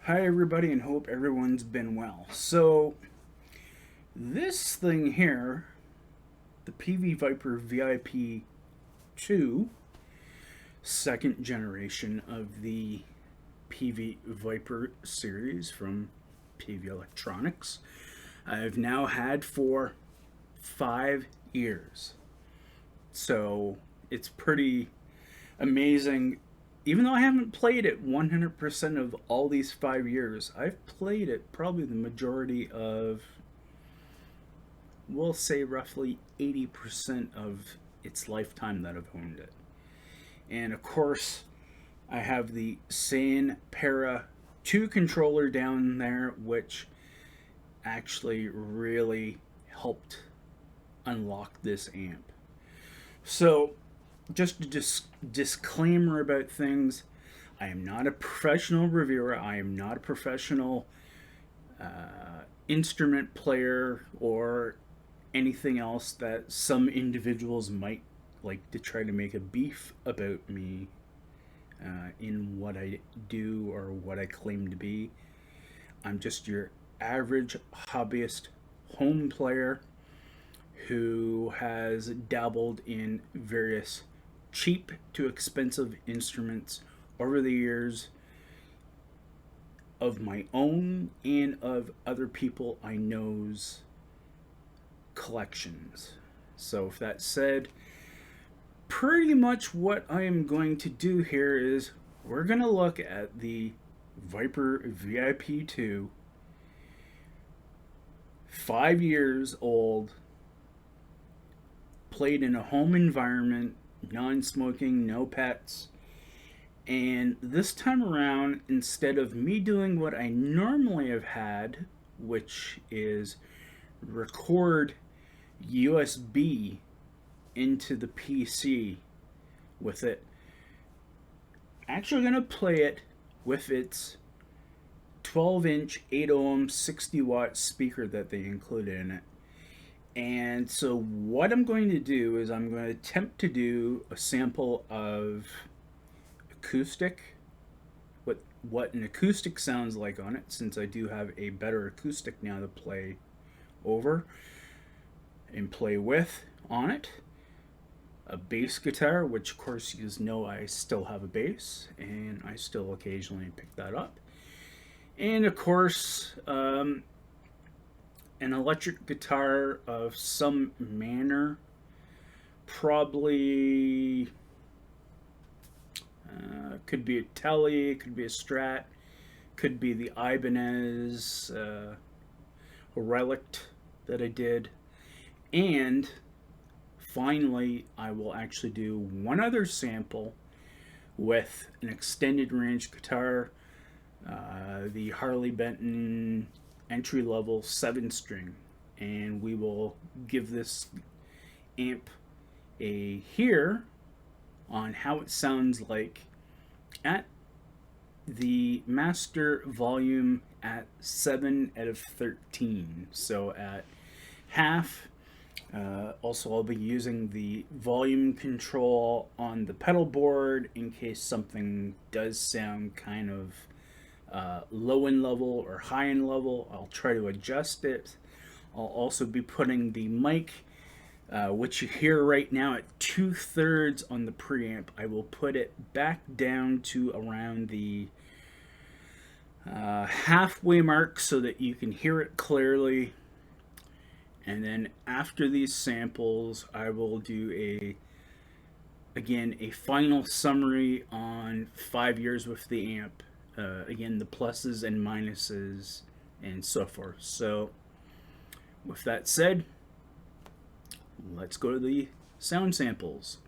Hi everybody, and hope everyone's been well. So this thing here, the Peavey Vypyr VIP2, second generation of the Peavey Vypyr series from Peavey Electronics, I've now had for 5 years. So it's pretty amazing. Even though I haven't played it 100% of all these 5 years, I've played it probably the majority of, we'll say roughly 80% of its lifetime that I've owned it. And of course, I have the Sanpera 2 controller down there, which actually really helped unlock this amp. So, just a disclaimer about things. I am not a professional reviewer. I am not a professional instrument player or anything else that some individuals might like to try to make a beef about me in what I do or what I claim to be. I'm just your average hobbyist home player who has dabbled in various cheap to expensive instruments over the years of my own and of other people I know's collections. So, with that said, pretty much what I am going to do here is we're going to look at the Vypyr VIP2, 5 years old, played in a home environment, non-smoking, no pets. And this time around, instead of me doing what I normally have had, which is record USB into the PC with it, actually going to play it with its 12-inch 8 ohm 60-watt speaker that they included in it. And so what I'm going to do is I'm going to attempt to do a sample of acoustic, what an acoustic sounds like on it, since I do have a better acoustic now to play over and play with on it. A bass guitar, which of course you know I still have a bass, and I still occasionally pick that up. And of course, an electric guitar of some manner, probably could be a Tele, could be a Strat, could be the Ibanez, a Relict that I did. And finally, I will actually do one other sample with an extended range guitar, the Harley Benton entry level 7-string, and we will give this amp a hear on how it sounds like at the master volume at 7 out of 13, so at half. Also, I'll be using the volume control on the pedal board in case something does sound kind of low in level or high in level. I'll try to adjust it. I'll also be putting the mic, which you hear right now at 2/3 on the preamp. I will put it back down to around the halfway mark so that you can hear it clearly. And then after these samples, I will do a final summary on 5 years with the amp. Again, the pluses and minuses and so forth. So, with that said, let's go to the sound samples.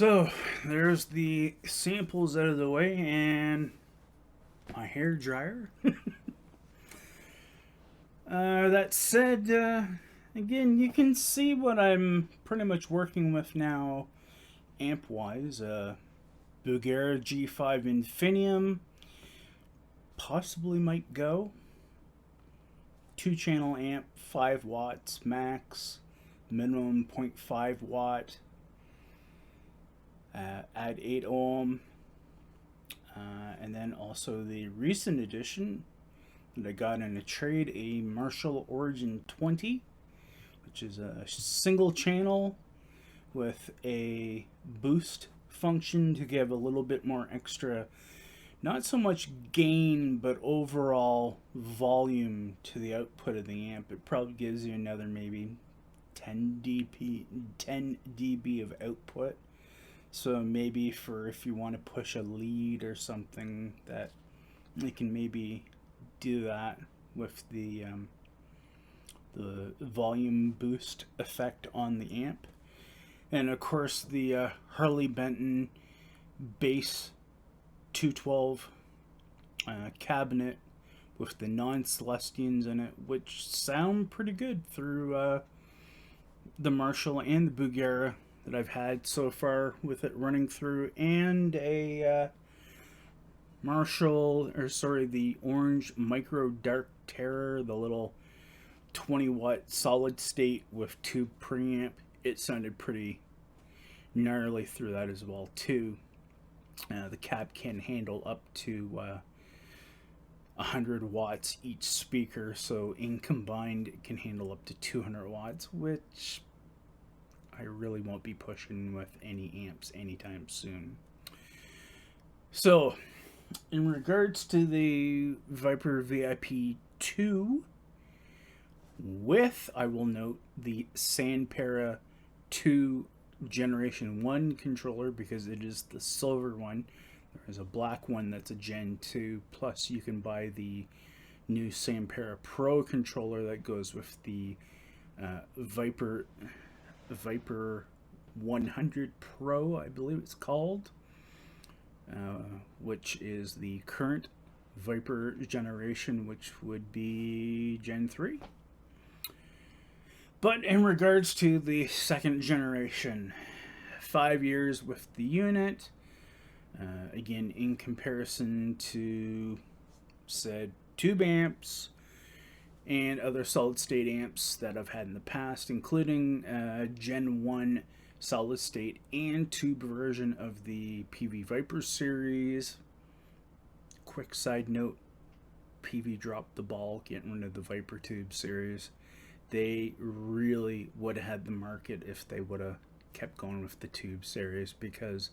So there's the samples out of the way and my hair dryer. That said, again, you can see what I'm pretty much working with now, amp-wise. Bulgara G5 Infinium possibly might go. 2-channel amp, 5 watts max, minimum 0.5 watt. Add 8 ohm. And then also the recent edition that I got in a trade, a Marshall Origin 20, which is a single channel with a boost function to give a little bit more extra, not so much gain, but overall volume to the output of the amp. It probably gives you another maybe 10 dB of output. So maybe for if you want to push a lead or something, that you can maybe do that with the volume boost effect on the amp. And of course the Harley Benton bass 212 cabinet with the non-Celestians in it, which sound pretty good through the Marshall and the Bulgara that I've had so far with it running through, and a the Orange Micro Dark Terror, the little 20 watt solid state with tube preamp. It sounded pretty gnarly through that as well too. The cab can handle up to 100 watts each speaker, so in combined it can handle up to 200 watts, which I really won't be pushing with any amps anytime soon. So, in regards to the Vypyr VIP2, with, I will note, the Sanpera 2 Generation 1 controller, because it is the silver one. There is a black one that's a Gen 2, plus you can buy the new Sanpera Pro controller that goes with the Vypyr 100 Pro, I believe it's called, which is the current Vypyr generation, which would be Gen 3. But in regards to the second generation, 5 years with the unit, again, in comparison to said tube amps and other solid state amps that I've had in the past, including Gen 1 solid state and tube version of the Peavey Vypyr series. Quick side note, Peavey dropped the ball getting rid of the Vypyr tube series. They really would have had the market if they would have kept going with the tube series, because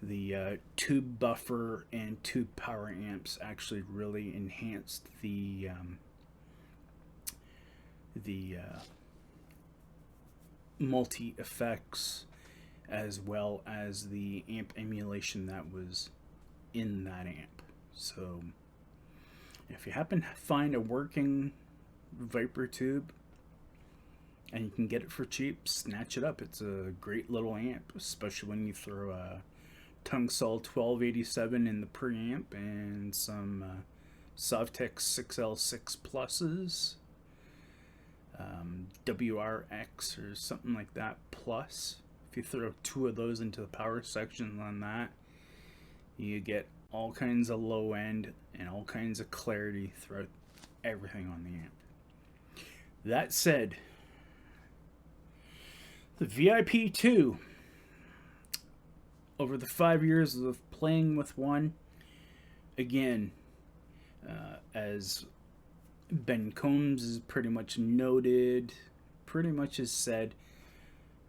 the tube buffer and tube power amps actually really enhanced the multi effects, as well as the amp emulation that was in that amp. So if you happen to find a working Vypyr tube and you can get it for cheap, snatch it up. It's a great little amp, especially when you throw a Tungsol 1287 in the preamp and some Sovtek 6L6 pluses, WRX or something like that plus. If you throw 2 of those into the power section on that, you get all kinds of low end and all kinds of clarity throughout everything on the amp. That said, the VIP2, over the 5 years of playing with one, again, as Ben Coombs is pretty much noted, pretty much has said,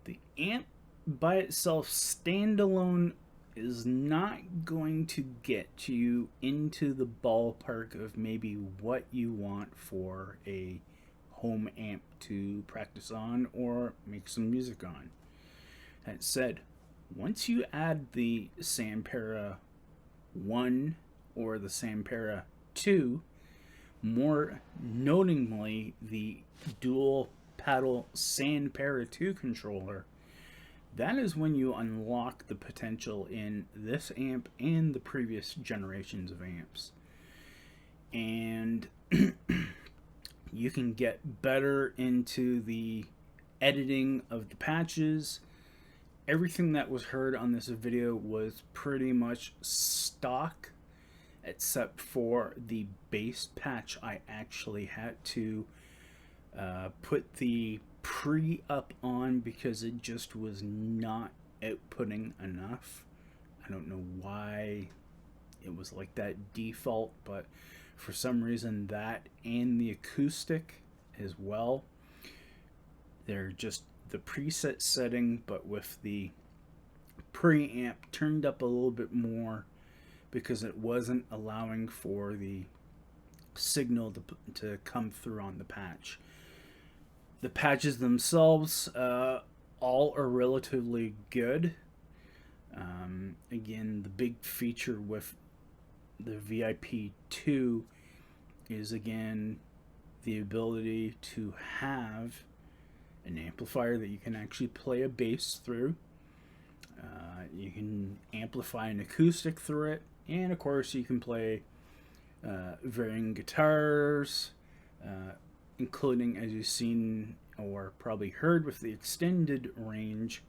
the amp by itself standalone is not going to get you into the ballpark of maybe what you want for a home amp to practice on or make some music on. That said, once you add the Sanpera 1 or the Sanpera 2, more notably the dual paddle Sanpera 2 controller, that is when you unlock the potential in this amp and the previous generations of amps. And you can get better into the editing of the patches. Everything that was heard on this video was pretty much stock, except for the bass patch. I actually had to put the pre-up on because it just was not outputting enough. I don't know why it was like that default, but for some reason that and the acoustic as well, they're just the preset setting, but with the preamp turned up a little bit more because it wasn't allowing for the signal to come through on the patch. The patches themselves all are relatively good. Again, the big feature with the VIP2 is, again, the ability to have an amplifier that you can actually play a bass through. You can amplify an acoustic through it, and of course you can play varying guitars, including, as you've seen or probably heard with the extended range,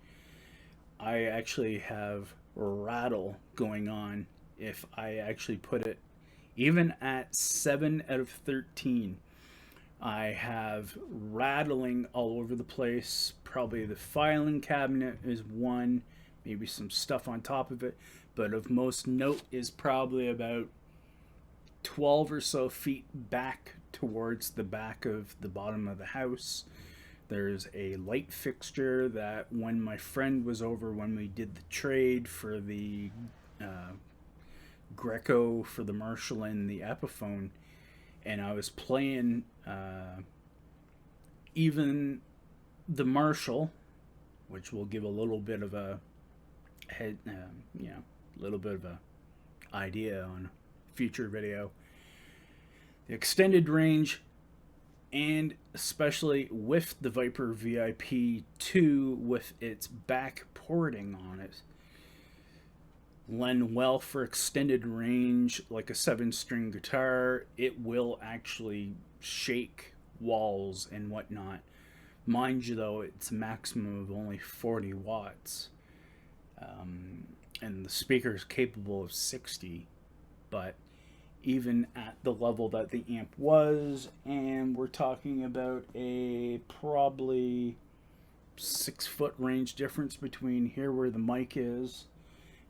I actually have rattle going on. If I actually put it even at 7 out of 13, I have rattling all over the place. Probably the filing cabinet is one, maybe some stuff on top of it, but of most note is probably about 12 or so feet back towards the back of the bottom of the house. There's a light fixture that when my friend was over, when we did the trade for the Greco for the Marshall and the Epiphone, and I was playing even the Marshall, which will give a little bit of a head, a little bit of a idea on future video. The extended range, and especially with the Vypyr VIP2 with its back porting on it, lend well for extended range. Like a 7-string guitar, it will actually shake walls and whatnot. Mind you though, it's a maximum of only 40 watts, and the speaker is capable of 60, but even at the level that the amp was, and we're talking about a probably 6-foot range difference between here where the mic is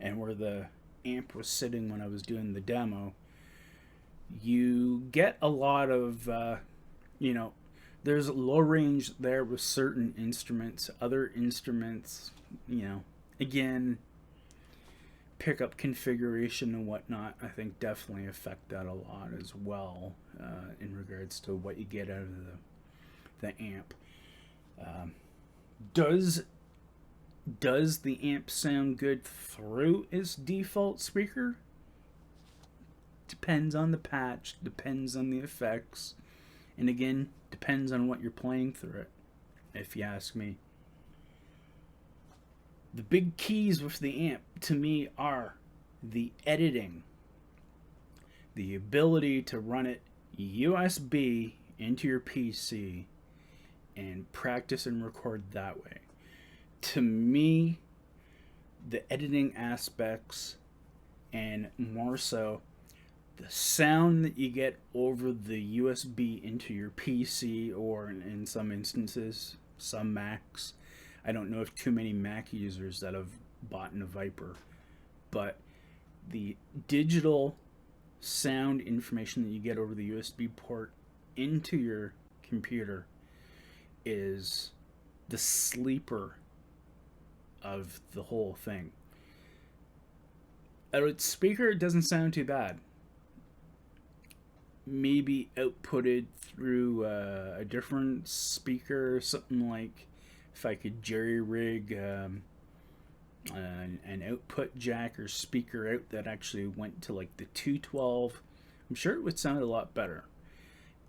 and where the amp was sitting when I was doing the demo, you get a lot of, there's a low range there with certain instruments. Other instruments, again, pickup configuration and whatnot, I think definitely affect that a lot as well, in regards to what you get out of the amp. Does the amp sound good through its default speaker? Depends on the patch, depends on the effects, and again, depends on what you're playing through it, if you ask me. The big keys with the amp to me are the editing, the ability to run it USB into your PC and practice and record that way. To me, the editing aspects, and more so the sound that you get over the USB into your PC, or in some instances, some Macs. I don't know if too many Mac users that have bought a Vypyr, but the digital sound information that you get over the USB port into your computer is the sleeper of the whole thing. Out its speaker, it doesn't sound too bad. Maybe outputted through a different speaker, something like if I could jerry-rig an output jack or speaker out that actually went to like the 212, I'm sure it would sound a lot better.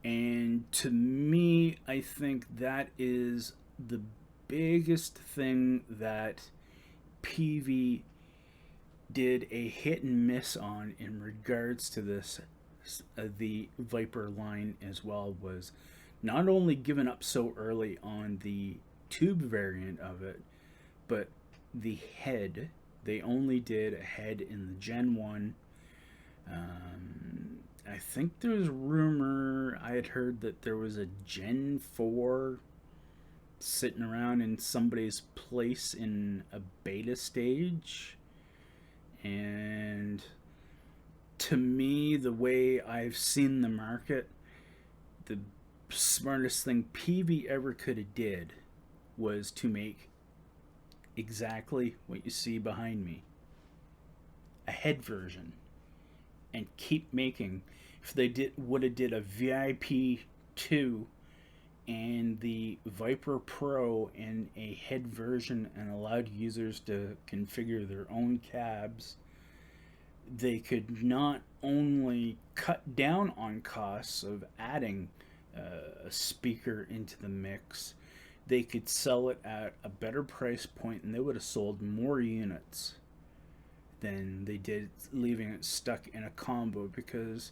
And to me, I think that is the biggest thing that Peavey did a hit and miss on in regards to this, the Vypyr line as well, was not only giving up so early on the tube variant of it, but the head. They only did a head in the Gen 1. I think there was rumor, I had heard that there was a Gen 4 sitting around in somebody's place in a beta stage. And to me, the way I've seen the market, the smartest thing Peavey ever could have did was to make exactly what you see behind me, a head version, and keep making. If they would have did a VIP2 and the Vypyr Pro in a head version and allowed users to configure their own cabs, they could not only cut down on costs of adding a speaker into the mix, they could sell it at a better price point, and they would have sold more units than they did leaving it stuck in a combo. Because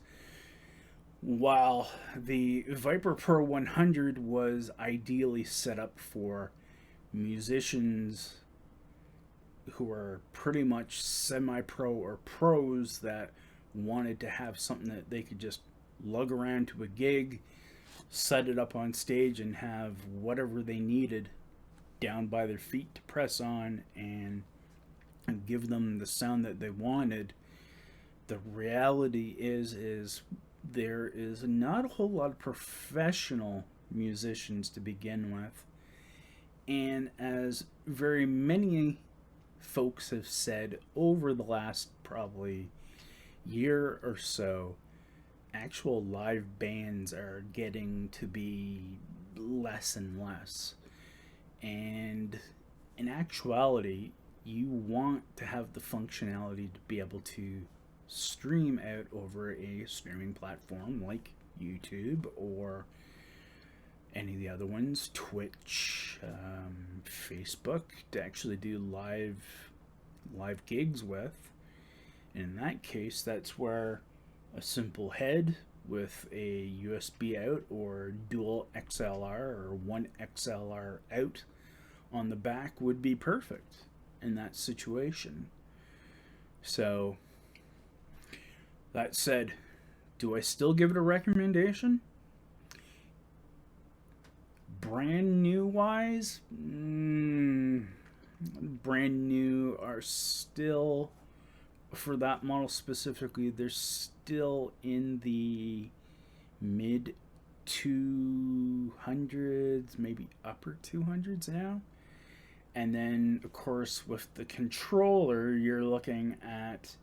while the Vypyr Pro 100 was ideally set up for musicians who are pretty much semi-pro or pros that wanted to have something that they could just lug around to a gig, set it up on stage, and have whatever they needed down by their feet to press on and give them the sound that they wanted. The reality is there is not a whole lot of professional musicians to begin with, and as very many folks have said over the last probably year or so, actual live bands are getting to be less and less. And in actuality, you want to have the functionality to be able to stream out over a streaming platform like YouTube or any of the other ones, Twitch, Facebook, to actually do live gigs with. And in that case, that's where a simple head with a USB out or dual XLR or one XLR out on the back would be perfect in that situation. So, that said, do I still give it a recommendation? Brand new wise, brand new are still, for that model specifically, they're still in the mid 200s, maybe upper 200s now. And then, of course, with the controller, you're looking at,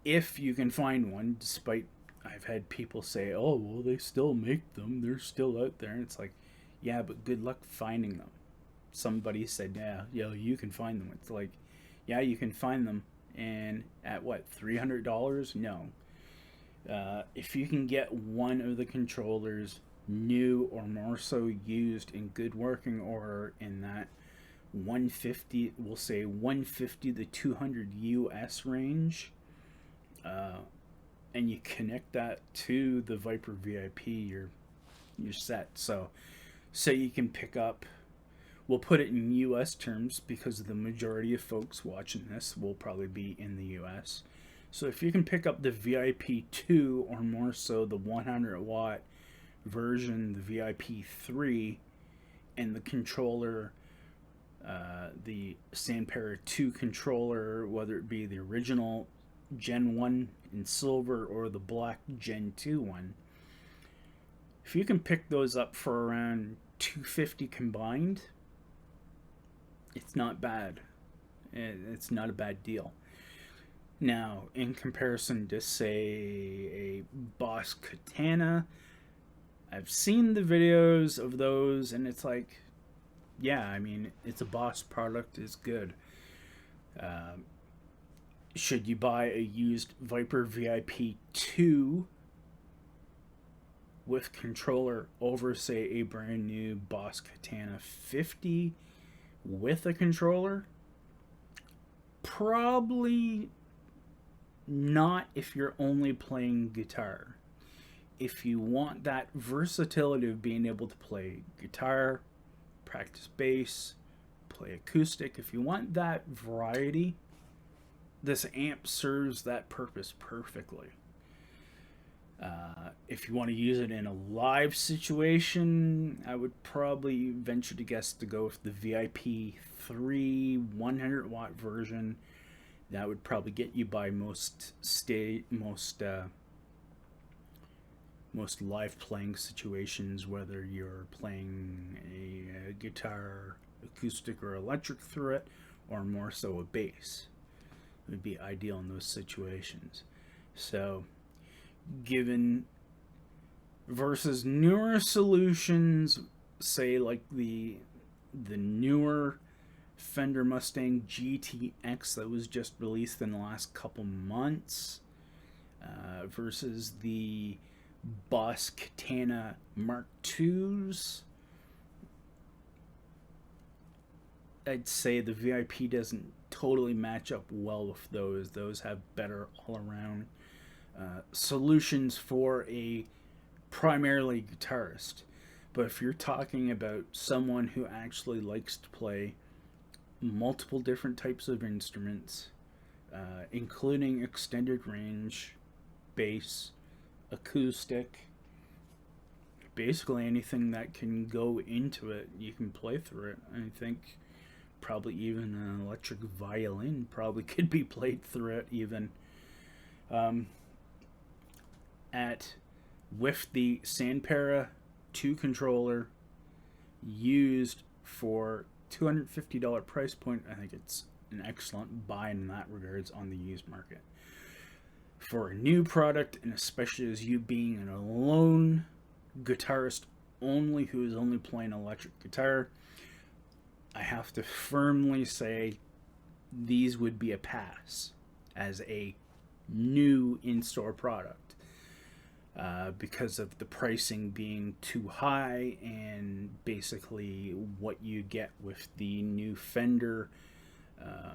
if you can find one, despite I've had people say, oh, well, they still make them, they're still out there. And it's like, yeah, but good luck finding them. Somebody said, yeah, you can find them. It's like, yeah, you can find them. And at what, $300? No. If you can get one of the controllers new or more so used in good working order in that 150, we'll say 150 to 200 US range, and you connect that to the Vypyr VIP, you're set. So you can pick up, we'll put it in US terms because the majority of folks watching this will probably be in the US. So if you can pick up the VIP2 or more so the 100 watt version, the VIP3, and the controller, the Sanpera 2 controller, whether it be the original Gen 1 in silver or the black Gen 2 one, if you can pick those up for around $250 combined, it's not bad. It's not a bad deal. Now, in comparison to, say, a Boss Katana, I've seen the videos of those, and it's like, yeah, I mean, it's a Boss product, it's good. Should you buy a used Vypyr VIP2 with controller over, say, a brand new Boss Katana 50 with a controller? Probably not if you're only playing guitar. If you want that versatility of being able to play guitar, practice bass, play acoustic, if you want that variety, this amp serves that purpose perfectly. If you want to use it in a live situation, I would probably venture to guess to go with the VIP3 100-watt version. That would probably get you by most live playing situations, whether you're playing a guitar, acoustic, or electric through it, or more so a bass. It would be ideal in those situations. So, given versus newer solutions, say like the newer Fender Mustang GTX that was just released in the last couple months, versus the Boss Katana Mark IIs, I'd say the VIP doesn't totally match up well with those. Those have better all-around solutions for a primarily guitarist. But if you're talking about someone who actually likes to play multiple different types of instruments, including extended range, bass, acoustic, basically anything that can go into it, you can play through it. I think probably even an electric violin probably could be played through it even. With the Sanpera 2 controller used for $250 price point, I think it's an excellent buy in that regards on the used market. For a new product, and especially as you being an alone guitarist only who is only playing electric guitar, I have to firmly say these would be a pass as a new in-store product. Because of the pricing being too high, and basically what you get with the new Fender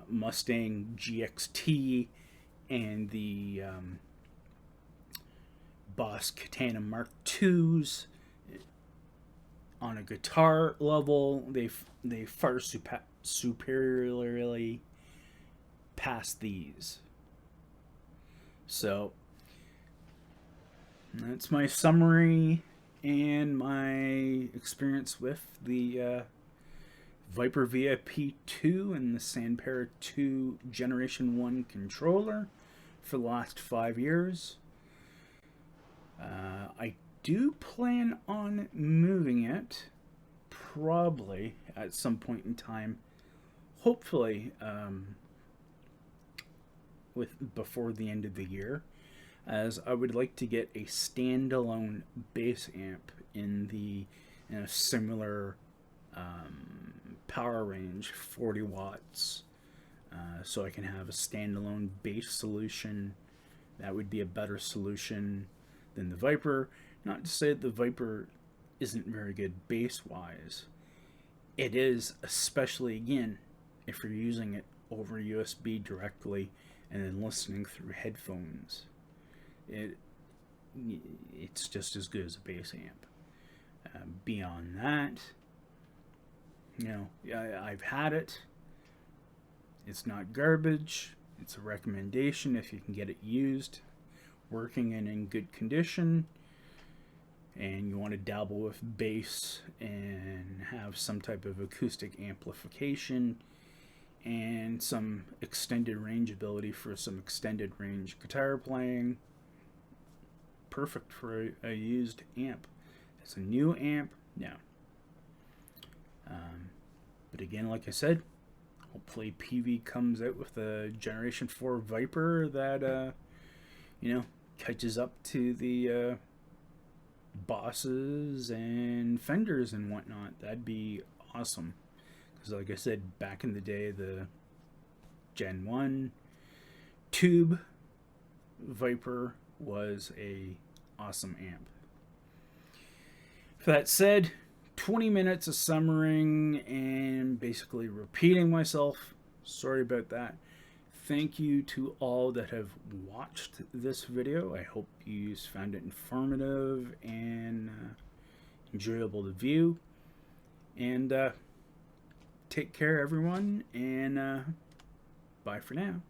Mustang GXT and the Boss Katana Mark IIs on a guitar level, they far superiorly pass these. So that's my summary and my experience with the Vypyr VIP2 and the Sanpera 2 Generation 1 controller for the last 5 years. I do plan on moving it probably at some point in time, hopefully before the end of the year, as I would like to get a standalone bass amp in a similar power range, 40 watts, so I can have a standalone bass solution. That would be a better solution than the Vypyr. Not to say that the Vypyr isn't very good bass-wise. It is, especially, again, if you're using it over USB directly and then listening through headphones. It's just as good as a bass amp. Beyond that, I've had it. It's not garbage. It's a recommendation if you can get it used, working and in good condition, and you want to dabble with bass and have some type of acoustic amplification and some extended range ability for some extended range guitar playing. Perfect for a used amp. It's a new amp, no. But again, like I said, hopefully Peavey comes out with a Generation 4 Vypyr that, catches up to the Bosses and Fenders and whatnot. That'd be awesome. Because like I said, back in the day, the Gen 1 tube Vypyr was a awesome amp. that said, 20 minutes of summaring and basically repeating myself. Sorry about that. Thank you to all that have watched this video. I hope you found it informative and enjoyable to view. And take care, everyone, and bye for now.